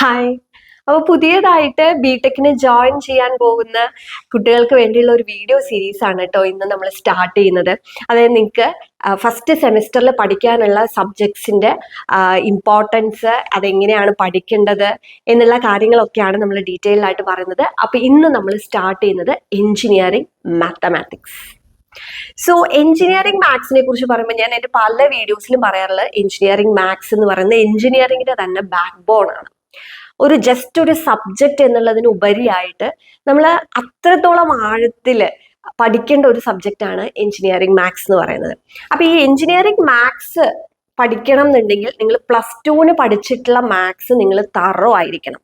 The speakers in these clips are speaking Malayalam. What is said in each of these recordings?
ഹായ്. അപ്പോൾ പുതിയതായിട്ട് ബിടെക്കിന് ജോയിൻ ചെയ്യാൻ പോകുന്ന കുട്ടികൾക്ക് വേണ്ടിയുള്ള ഒരു വീഡിയോ സീരീസ് ആണ് കേട്ടോ ഇന്ന് നമ്മൾ സ്റ്റാർട്ട് ചെയ്യുന്നത്. അതായത് നിങ്ങൾക്ക് ഫസ്റ്റ് സെമിസ്റ്ററിൽ പഠിക്കാനുള്ള സബ്ജക്ട്സിന്റെ ഇമ്പോർട്ടൻസ്, അതെങ്ങനെയാണ് പഠിക്കേണ്ടത് എന്നുള്ള കാര്യങ്ങളൊക്കെയാണ് നമ്മൾ ഡീറ്റെയിൽ ആയിട്ട് പറയുന്നത്. അപ്പോൾ ഇന്ന് നമ്മൾ സ്റ്റാർട്ട് ചെയ്യുന്നത് എഞ്ചിനീയറിംഗ് മാത്തമാറ്റിക്സ്. സോ എഞ്ചിനീയറിംഗ് മാത്സിനെ കുറിച്ച് പറയുമ്പോൾ ഞാൻ എൻ്റെ പല വീഡിയോസിലും പറയാറുള്ളത് എഞ്ചിനീയറിംഗ് മാത്സ് എന്ന് പറയുന്നത് എഞ്ചിനീയറിംഗിന്റെ തന്നെ ബാക്ക് ബോൺ ആണ്. ജസ്റ്റ് ഒരു സബ്ജക്റ്റ് എന്നുള്ളതിന് ഉപരിയായിട്ട് നമ്മൾ അത്രത്തോളം ആഴത്തിൽ പഠിക്കേണ്ട ഒരു സബ്ജക്റ്റ് ആണ് എഞ്ചിനീയറിംഗ് മാത്സ് എന്ന് പറയുന്നത്. അപ്പൊ ഈ എഞ്ചിനീയറിംഗ് മാത്സ് പഠിക്കണം എന്നുണ്ടെങ്കിൽ നിങ്ങൾ +2 പഠിച്ചിട്ടുള്ള മാത്സ് നിങ്ങൾ തറോ ആയിരിക്കണം.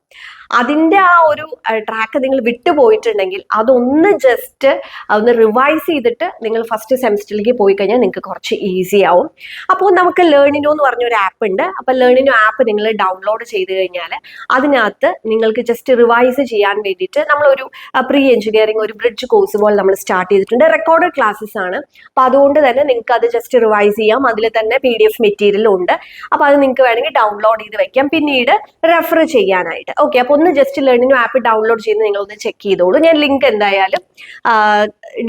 അതിന്റെ ആ ഒരു ട്രാക്ക് നിങ്ങൾ വിട്ടുപോയിട്ടുണ്ടെങ്കിൽ അതൊന്ന് ജസ്റ്റ് ഒന്ന് റിവൈസ് ചെയ്തിട്ട് നിങ്ങൾ ഫസ്റ്റ് സെമിസ്റ്ററിലേക്ക് പോയി കഴിഞ്ഞാൽ നിങ്ങൾക്ക് കുറച്ച് ഈസി ആവും. അപ്പോൾ നമുക്ക് ലേണിനോ എന്ന് പറഞ്ഞൊരു ആപ്പ് ഉണ്ട്. അപ്പോൾ ലേണിനോ ആപ്പ് നിങ്ങൾ ഡൗൺലോഡ് ചെയ്ത് കഴിഞ്ഞാൽ അതിനകത്ത് നിങ്ങൾക്ക് ജസ്റ്റ് റിവൈസ് ചെയ്യാൻ വേണ്ടിയിട്ട് നമ്മളൊരു പ്രീ എഞ്ചിനീയറിംഗ് ഒരു ബ്രിഡ്ജ് കോഴ്സ് പോലെ നമ്മൾ സ്റ്റാർട്ട് ചെയ്തിട്ടുണ്ട്. റെക്കോർഡഡ് ക്ലാസ്സസ് ആണ്. അപ്പോൾ അതുകൊണ്ട് തന്നെ നിങ്ങൾക്ക് അത് ജസ്റ്റ് റിവൈസ് ചെയ്യാം. അതിൽ തന്നെ PDF മെറ്റീരിയലും ഉണ്ട്. അപ്പോൾ അത് നിങ്ങൾക്ക് വേണമെങ്കിൽ ഡൗൺലോഡ് ചെയ്ത് വെക്കാം, പിന്നീട് റെഫർ ചെയ്യാനായിട്ട്. ഓക്കെ, അപ്പോൾ ഒന്ന് ജസ്റ്റ് ലേണിനോ ആപ്പ് ഡൗൺലോഡ് ചെയ്ത് നിങ്ങൾ ഒന്ന് ചെക്ക് ചെയ്തോളൂ. ഞാൻ ലിങ്ക് എന്തായാലും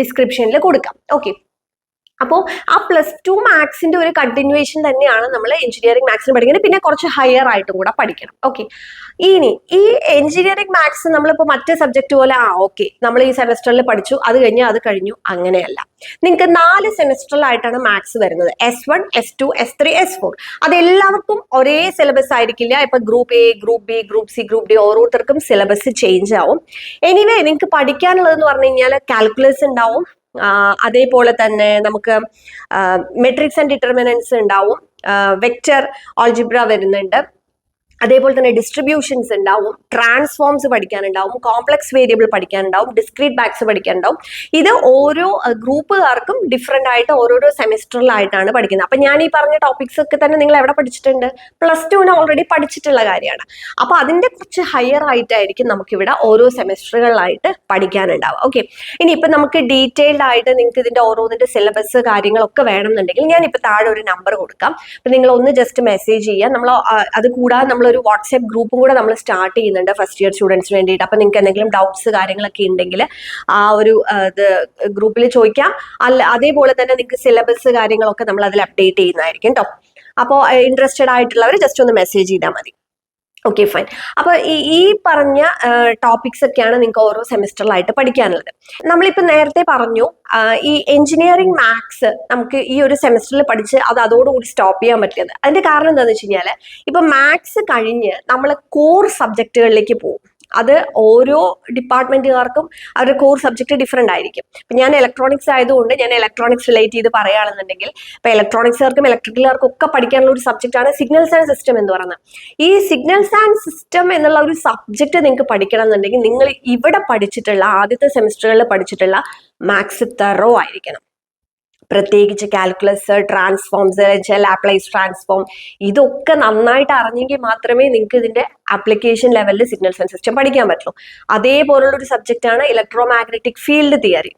ഡിസ്ക്രിപ്ഷനിൽ കൊടുക്കാം. ഓക്കെ, അപ്പോൾ ആ +2 മാത്സിന്റെ ഒരു കണ്ടിന്യൂവേഷൻ തന്നെയാണ് നമ്മൾ എഞ്ചിനീയറിംഗ് മാത്സിന് പഠിക്കുന്നത്. പിന്നെ കുറച്ച് ഹയർ ആയിട്ടും കൂടെ പഠിക്കണം. ഓക്കെ, ഇനി ഈ എഞ്ചിനീയറിംഗ് മാത്സ് നമ്മളിപ്പോൾ മറ്റേ സബ്ജക്ട് പോലെ ഓക്കെ നമ്മൾ ഈ സെമസ്റ്ററിൽ പഠിച്ചു, അത് കഴിഞ്ഞു അങ്ങനെയല്ല. നിങ്ങൾക്ക് 4 സെമസ്റ്ററിലായിട്ടാണ് മാത്സ് വരുന്നത്. S1, S2, S3, S4. അതെല്ലാവർക്കും ഒരേ സിലബസ് ആയിരിക്കില്ല. ഇപ്പൊ group A, group B, group C, group D ഓരോരുത്തർക്കും സിലബസ് ചേഞ്ച് ആവും. എനിവേ നിങ്ങൾക്ക് പഠിക്കാനുള്ളതെന്ന് പറഞ്ഞു കഴിഞ്ഞാൽ കാൽക്കുലസ് ഉണ്ടാവും, അതേപോലെ തന്നെ നമുക്ക് മെട്രിക്സ് ആൻഡ് ഡിറ്റർമിനൻസ് ഉണ്ടാവും, വെക്റ്റർ ആൾജിബ്ര വരുന്നുണ്ട്, അതേപോലെ തന്നെ ഡിസ്ട്രിബ്യൂഷൻസ് ഉണ്ടാവും, ട്രാൻസ്ഫോംസ് പഠിക്കാനുണ്ടാവും, കോംപ്ലക്സ് വേരിയബിൾ പഠിക്കാനുണ്ടാവും, ഡിസ്ക്രീറ്റ് മാത്സ് പഠിക്കാനുണ്ടാവും. ഇത് ഓരോ ഗ്രൂപ്പുകാർക്കും ഡിഫറെന്റ് ആയിട്ട് ഓരോരോ സെമിസ്റ്ററിലായിട്ടാണ് പഠിക്കുന്നത്. അപ്പൊ ഞാൻ ഈ പറഞ്ഞ ടോപ്പിക്സ് ഒക്കെ തന്നെ നിങ്ങൾ എവിടെ പഠിച്ചിട്ടുണ്ട്? +2 ഓൾറെഡി പഠിച്ചിട്ടുള്ള കാര്യമാണ്. അപ്പൊ അതിന്റെ കുറച്ച് ഹയർ ആയിട്ടായിരിക്കും നമുക്കിവിടെ ഓരോ സെമിസ്റ്ററുകളിലായിട്ട് പഠിക്കാനുണ്ടാവുക. ഓക്കെ, ഇനി ഇപ്പൊ നമുക്ക് ഡീറ്റെയിൽഡ് ആയിട്ട് നിങ്ങൾക്ക് ഇതിന്റെ ഓരോന്നിന്റെ സിലബസ് കാര്യങ്ങളൊക്കെ വേണമെന്നുണ്ടെങ്കിൽ ഞാൻ ഇപ്പൊ താഴെ ഒരു നമ്പർ കൊടുക്കാം. അപ്പൊ നിങ്ങൾ ഒന്ന് ജസ്റ്റ് മെസ്സേജ് ചെയ്യാം. നമ്മൾ അത് കൂടാതെ നമ്മൾ ഒരു വാട്സ്ആപ്പ് ഗ്രൂപ്പും കൂടെ നമ്മൾ സ്റ്റാർട്ട് ചെയ്യുന്നുണ്ട് ഫസ്റ്റ് ഇയർ സ്റ്റുഡൻസിന് വേണ്ടിയിട്ട്. അപ്പൊ നിങ്ങൾക്ക് എന്തെങ്കിലും ഡൗട്ട്സ് കാര്യങ്ങളൊക്കെ ഉണ്ടെങ്കിൽ ആ ഒരു ഗ്രൂപ്പിൽ ചോദിക്കാം. അതേപോലെ തന്നെ നിങ്ങൾക്ക് സിലബസ് കാര്യങ്ങളൊക്കെ നമ്മൾ അതിൽ അപ്ഡേറ്റ് ചെയ്യുന്നതായിരിക്കും കേട്ടോ. അപ്പോൾ ഇൻട്രസ്റ്റഡ് ആയിട്ടുള്ളവർ ജസ്റ്റ് ഒന്ന് മെസ്സേജ് ചെയ്താൽ മതി. Okay, fine. അപ്പൊ ഈ പറഞ്ഞ ടോപ്പിക്സ് ഒക്കെയാണ് നിങ്ങൾക്ക് ഓരോ സെമിസ്റ്ററിലായിട്ട് പഠിക്കാനുള്ളത്. നമ്മളിപ്പോ നേരത്തെ പറഞ്ഞു ഈ എഞ്ചിനീയറിംഗ് മാത്സ് നമുക്ക് ഈ ഒരു സെമിസ്റ്ററിൽ പഠിച്ച് അതോടുകൂടി സ്റ്റോപ്പ് ചെയ്യാൻ പറ്റിയത്. അതിന്റെ കാരണം എന്താണെന്ന് വെച്ച് കഴിഞ്ഞാൽ ഇപ്പൊ മാത്സ് കഴിഞ്ഞ് നമ്മൾ കോർ സബ്ജക്റ്റുകളിലേക്ക് പോകും. അത് ഓരോ ഡിപ്പാർട്ട്മെന്റുകാർക്കും അവരുടെ കോർ സബ്ജക്ട് ഡിഫറെന്റ് ആയിരിക്കും. ഇപ്പൊ ഞാൻ ഇലക്ട്രോണിക്സ് ആയതുകൊണ്ട് ഞാൻ ഇലക്ട്രോണിക്സ് റിലേറ്റ് ചെയ്ത് പറയുകയാണെന്നുണ്ടെങ്കിൽ ഇപ്പൊ ഇലക്ട്രോണിക്സുകാർക്കും ഇലക്ട്രിക്കലുകാർക്കും ഒക്കെ പഠിക്കാനുള്ള ഒരു സബ്ജക്റ്റ് ആണ് സിഗ്നൽസ് ആൻഡ് സിസ്റ്റം എന്ന് പറയുന്നത്. ഈ സിഗ്നൽസ് ആൻഡ് സിസ്റ്റം എന്നുള്ള ഒരു സബ്ജക്ട് നിങ്ങൾക്ക് പഠിക്കണം എന്നുണ്ടെങ്കിൽ നിങ്ങൾ ഇവിടെ പഠിച്ചിട്ടുള്ള ആദ്യത്തെ സെമിസ്റ്ററുകളിൽ പഠിച്ചിട്ടുള്ള മാത്സ് തറോ ആയിരിക്കണം. പ്രത്യേകിച്ച് കാൽക്കുലസ്, ട്രാൻസ്ഫോംസ്, ലാപ്ലേസ് ട്രാൻസ്ഫോം, ഇതൊക്കെ നന്നായിട്ട് അറിഞ്ഞെങ്കിൽ മാത്രമേ നിങ്ങൾക്ക് ഇതിന്റെ ആപ്ലിക്കേഷൻ ലെവലിൽ സിഗ്നൽസ് ആൻഡ് സിസ്റ്റം പഠിക്കാൻ പറ്റുള്ളൂ. അതേപോലുള്ള ഒരു സബ്ജക്റ്റ് ആണ് electro magnetic field theory.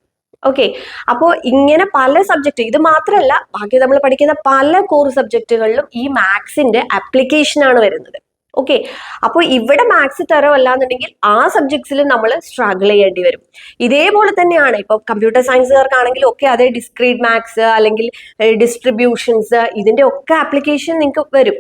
Okay, അപ്പോൾ ഇങ്ങനെ പല സബ്ജക്റ്റ്, ഇത് മാത്രമല്ല ബാക്കി നമ്മൾ പഠിക്കുന്ന പല കോർ സബ്ജക്റ്റുകളിലും ഈ മാത്സിന്റെ ആപ്ലിക്കേഷൻ ആണ് വരുന്നത്. ഓക്കെ, അപ്പോൾ ഇവിടെ മാത്സ് തരമല്ലാന്നുണ്ടെങ്കിൽ ആ സബ്ജക്ട്സിൽ നമ്മൾ സ്ട്രഗിൾ ചെയ്യേണ്ടി വരും. ഇതേപോലെ തന്നെയാണ് ഇപ്പൊ കമ്പ്യൂട്ടർ സയൻസുകാർക്കാണെങ്കിലും ഒക്കെ അതേ ഡിസ്ക്രീറ്റ് മാത്സ് അല്ലെങ്കിൽ ഡിസ്ട്രിബ്യൂഷൻസ് ഇതിന്റെ ഒക്കെ ആപ്ലിക്കേഷൻ നിങ്ങൾക്ക് വരും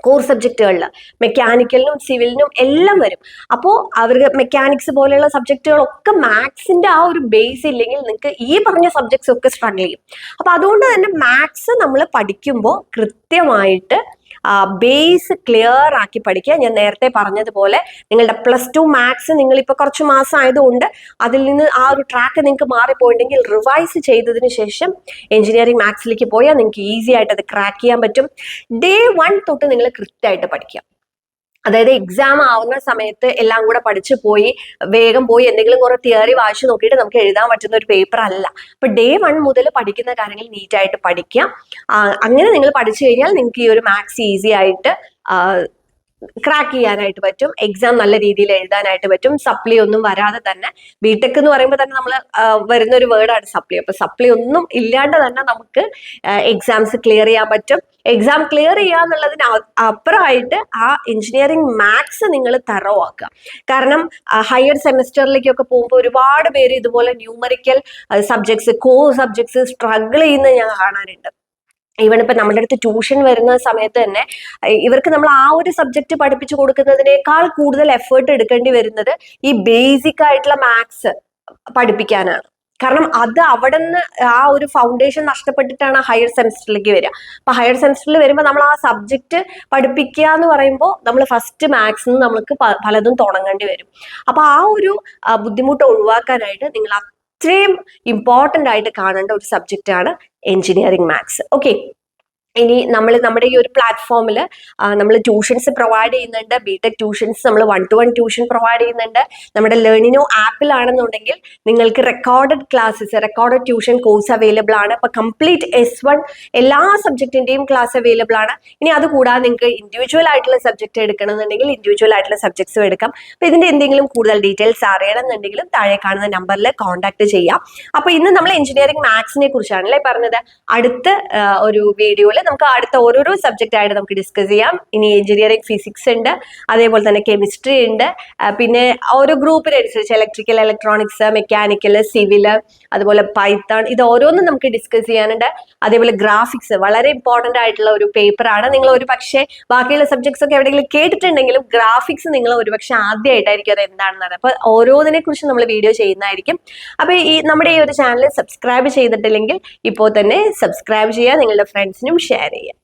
കോർ സബ്ജക്റ്റുകളിൽ. മെക്കാനിക്കലിനും സിവിലിനും എല്ലാം വരും. അപ്പോൾ അവർക്ക് മെക്കാനിക്സ് പോലെയുള്ള സബ്ജക്റ്റുകളൊക്കെ മാത്സിന്റെ ആ ഒരു ബേസ് ഇല്ലെങ്കിൽ നിങ്ങൾക്ക് ഈ പറഞ്ഞ സബ്ജക്ട്സ് ഒക്കെ സ്ട്രഗിൾ ചെയ്യും. അപ്പൊ അതുകൊണ്ട് തന്നെ മാത്സ് നമ്മൾ പഠിക്കുമ്പോൾ കൃത്യമായിട്ട് ബേസ് ക്ലിയർ ആക്കി പഠിക്കുക. ഞാൻ നേരത്തെ പറഞ്ഞതുപോലെ നിങ്ങളുടെ +2 മാത്സ് നിങ്ങളിപ്പോൾ കുറച്ച് മാസം ആയതുകൊണ്ട് അതിൽ നിന്ന് ആ ഒരു ട്രാക്ക് നിങ്ങൾക്ക് മാറിപ്പോയിട്ടുണ്ടെങ്കിൽ റിവൈസ് ചെയ്തതിന് ശേഷം എഞ്ചിനീയറിംഗ് മാത്സിലേക്ക് പോയാൽ നിങ്ങൾക്ക് ഈസി ആയിട്ട് അത് ക്രാക്ക് ചെയ്യാൻ പറ്റും. Day 1 തൊട്ട് നിങ്ങൾ കൃത്യമായിട്ട് പഠിക്കുക. അതായത് എക്സാം ആവുന്ന സമയത്ത് എല്ലാം കൂടെ പഠിച്ചു പോയി വേഗം പോയി എന്തെങ്കിലും കുറെ തിയറി വായിച്ചു നോക്കിയിട്ട് നമുക്ക് എഴുതാൻ പറ്റുന്ന ഒരു പേപ്പർ അല്ല. അപ്പൊ Day 1 മുതൽ പഠിക്കുന്ന കാര്യങ്ങൾ നീറ്റായിട്ട് പഠിക്കാം. അങ്ങനെ നിങ്ങൾ പഠിച്ചു കഴിഞ്ഞാൽ നിങ്ങൾക്ക് ഈ ഒരു മാത്സ് ഈസി ആയിട്ട് ക്രാക്ക് ചെയ്യാനായിട്ട് പറ്റും. എക്സാം നല്ല രീതിയിൽ എഴുതാനായിട്ട് പറ്റും. സപ്ലി ഒന്നും വരാതെ തന്നെ, ബിടെക് എന്ന് പറയുമ്പോൾ തന്നെ നമ്മൾ വരുന്ന ഒരു വേർഡാണ് സപ്ലി. അപ്പൊ സപ്ലി ഒന്നും ഇല്ലാണ്ട് തന്നെ നമുക്ക് എക്സാംസ് ക്ലിയർ ചെയ്യാൻ പറ്റും. എക്സാം ക്ലിയർ ചെയ്യുക എന്നുള്ളതിന് അപ്പുറമായിട്ട് ആ എഞ്ചിനീയറിംഗ് മാത്സ് നിങ്ങൾ തറവാക്കുക. കാരണം ഹയർ സെമിസ്റ്ററിലേക്കൊക്കെ പോകുമ്പോൾ ഒരുപാട് പേര് ഇതുപോലെ numerical subjects, core subjects struggle ചെയ്യുന്നത് ഞാൻ കാണാറുണ്ട്. ഈവൻ ഇപ്പൊ നമ്മുടെ അടുത്ത് ട്യൂഷൻ വരുന്ന സമയത്ത് തന്നെ ഇവർക്ക് നമ്മൾ ആ ഒരു സബ്ജക്ട് പഠിപ്പിച്ചു കൊടുക്കുന്നതിനേക്കാൾ കൂടുതൽ എഫേർട്ട് എടുക്കേണ്ടി വരുന്നത് ഈ ബേസിക് ആയിട്ടുള്ള മാത്സ് പഠിപ്പിക്കാനാണ്. കാരണം അത് അവിടെ നിന്ന് ആ ഒരു ഫൗണ്ടേഷൻ നഷ്ടപ്പെട്ടിട്ടാണ് ഹയർ സെമിസ്റ്ററിലേക്ക് വരിക. അപ്പൊ ഹയർ സെമിസ്റ്ററിൽ വരുമ്പോൾ നമ്മൾ ആ സബ്ജക്ട് പഠിപ്പിക്കുക എന്ന് പറയുമ്പോൾ നമ്മൾ ഫസ്റ്റ് മാത്സിൽ നിന്ന് നമുക്ക് പലതും തുടങ്ങേണ്ടി വരും. അപ്പൊ ആ ഒരു ബുദ്ധിമുട്ട് ഒഴിവാക്കാനായിട്ട് നിങ്ങൾ അത്രയും ഇമ്പോർട്ടൻ്റ് ആയിട്ട് കാണേണ്ട ഒരു സബ്ജക്റ്റ് ആണ് എഞ്ചിനീയറിംഗ് മാത്സ്. ഓക്കെ, ഇനി നമ്മൾ നമ്മുടെ ഈ ഒരു പ്ലാറ്റ്ഫോമിൽ നമ്മൾ ട്യൂഷൻസ് പ്രൊവൈഡ് ചെയ്യുന്നുണ്ട്. ബിടെക് ട്യൂഷൻസ് നമ്മൾ 1-to-1 ട്യൂഷൻ പ്രൊവൈഡ് ചെയ്യുന്നുണ്ട്. നമ്മുടെ ലേണിനോ ആപ്പിലാണെന്നുണ്ടെങ്കിൽ നിങ്ങൾക്ക് recorded classes, recorded tuition course available ആണ്. അപ്പൊ കംപ്ലീറ്റ് S1 എല്ലാ സബ്ജക്റ്റിന്റെയും ക്ലാസ് അവൈലബിൾ ആണ്. ഇനി അത് കൂടാതെ നിങ്ങൾക്ക് ഇൻഡിവിജ്വൽ ആയിട്ടുള്ള സബ്ജക്ട് എടുക്കണമെന്നുണ്ടെങ്കിൽ ഇൻഡിവിജ്വൽ ആയിട്ടുള്ള സബ്ജക്ട്സും എടുക്കാം. അപ്പൊ ഇതിന്റെ എന്തെങ്കിലും കൂടുതൽ ഡീറ്റെയിൽസ് അറിയണമെന്നുണ്ടെങ്കിലും താഴെ കാണുന്ന നമ്പറിൽ കോൺടാക്ട് ചെയ്യാം. അപ്പൊ ഇന്ന് നമ്മൾ എഞ്ചിനീയറിംഗ് മാത്സിനെ കുറിച്ചാണല്ലേ പറഞ്ഞത്. അടുത്ത ഒരു വീഡിയോയിൽ നമുക്ക് അടുത്ത ഓരോരോ സബ്ജക്റ്റ് ആയിട്ട് നമുക്ക് ഡിസ്കസ് ചെയ്യാം. ഇനി എഞ്ചിനീയറിംഗ് ഫിസിക്സ് ഉണ്ട്, അതേപോലെ തന്നെ കെമിസ്ട്രി ഉണ്ട്, പിന്നെ ഓരോ ഗ്രൂപ്പിനനുസരിച്ച് ഇലക്ട്രിക്കൽ, ഇലക്ട്രോണിക്സ്, മെക്കാനിക്കൽ, സിവിൽ, അതുപോലെ പൈത്തൺ, ഇത് ഓരോന്നും നമുക്ക് ഡിസ്കസ് ചെയ്യാനുണ്ട്. അതേപോലെ ഗ്രാഫിക്സ് വളരെ ഇമ്പോർട്ടന്റ് ആയിട്ടുള്ള ഒരു പേപ്പറാണ്. നിങ്ങൾ ഒരു പക്ഷേ ബാക്കിയുള്ള സബ്ജക്ട്സ് ഒക്കെ എവിടെയെങ്കിലും കേട്ടിട്ടുണ്ടെങ്കിലും ഗ്രാഫിക്സ് നിങ്ങൾ ഒരുപക്ഷെ ആദ്യമായിട്ടായിരിക്കും അത് എന്താണെന്ന് അറിയാം. അപ്പൊ ഓരോന്നിനെ കുറിച്ച് നമ്മൾ വീഡിയോ ചെയ്യുന്നതായിരിക്കും. അപ്പൊ നമ്മുടെ ഈ ഒരു ചാനൽ സബ്സ്ക്രൈബ് ചെയ്തിട്ടില്ലെങ്കിൽ ഇപ്പോൾ തന്നെ സബ്സ്ക്രൈബ് ചെയ്യുക, നിങ്ങളുടെ ഫ്രണ്ട്സിനും ഷെയർ ചെയ്യുക.